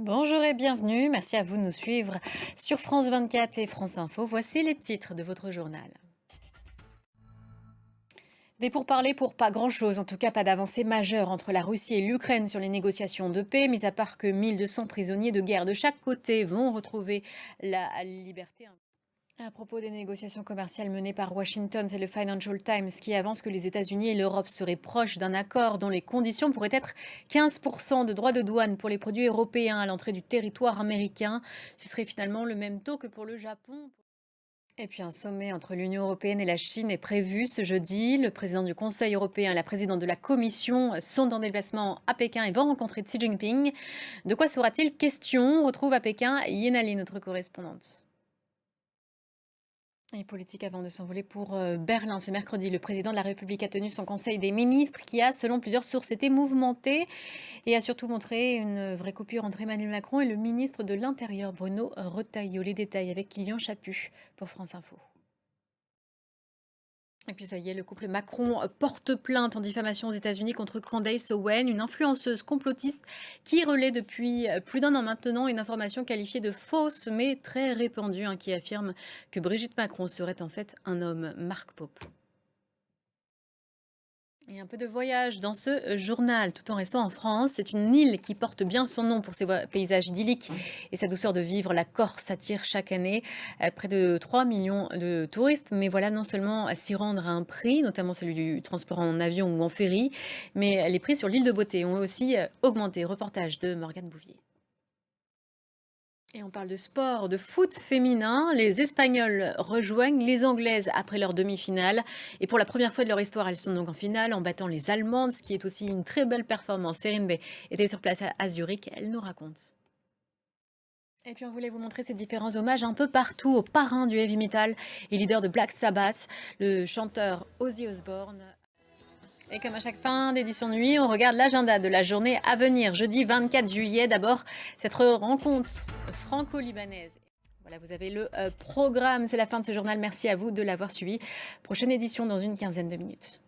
Bonjour et bienvenue. Merci à vous de nous suivre sur France 24 et France Info. Voici les titres de votre journal. Des pourparlers pour pas grand-chose, en tout cas pas d'avancée majeure entre la Russie et l'Ukraine sur les négociations de paix, mis à part que 1200 prisonniers de guerre de chaque côté vont retrouver la liberté. À propos des négociations commerciales menées par Washington, c'est le Financial Times qui avance que les États-Unis et l'Europe seraient proches d'un accord dont les conditions pourraient être 15% de droits de douane pour les produits européens à l'entrée du territoire américain. Ce serait finalement le même taux que pour le Japon. Et puis un sommet entre l'Union européenne et la Chine est prévu ce jeudi. Le président du Conseil européen et la présidente de la Commission sont en déplacement à Pékin et vont rencontrer Xi Jinping. De quoi sera-t-il question? On retrouve à Pékin Yenali, notre correspondante. Et politique avant de s'envoler pour Berlin ce mercredi. Le président de la République a tenu son conseil des ministres qui a, selon plusieurs sources, été mouvementé et a surtout montré une vraie coupure entre Emmanuel Macron et le ministre de l'Intérieur, Bruno Retailleau. Les détails avec Kylian Chaput pour France Info. Et puis ça y est, le couple Macron porte plainte en diffamation aux États-Unis contre Candace Owen, une influenceuse complotiste qui relaie depuis plus d'un an maintenant une information qualifiée de fausse mais très répandue, qui affirme que Brigitte Macron serait en fait un homme. Marc Pope. Et un peu de voyage dans ce journal, tout en restant en France. C'est une île qui porte bien son nom pour ses paysages idylliques et sa douceur de vivre. La Corse attire chaque année près de 3 millions de touristes. Mais voilà, non seulement à s'y rendre à un prix, notamment celui du transport en avion ou en ferry, mais les prix sur l'île de Beauté ont aussi augmenté. Reportage de Morgane Bouvier. Et on parle de sport, de foot féminin. Les Espagnols rejoignent les Anglaises après leur demi-finale. Et pour la première fois de leur histoire, elles sont donc en finale en battant les Allemandes, ce qui est aussi une très belle performance. Serine Bey était sur place à Zurich, elle nous raconte. Et puis on voulait vous montrer ces différents hommages un peu partout au parrain du heavy metal et leader de Black Sabbath, le chanteur Ozzy Osbourne. Et comme à chaque fin d'édition de nuit, on regarde l'agenda de la journée à venir. Jeudi 24 juillet, d'abord, cette rencontre franco-libanaise. Voilà, vous avez le programme. C'est la fin de ce journal. Merci à vous de l'avoir suivi. Prochaine édition dans une quinzaine de minutes.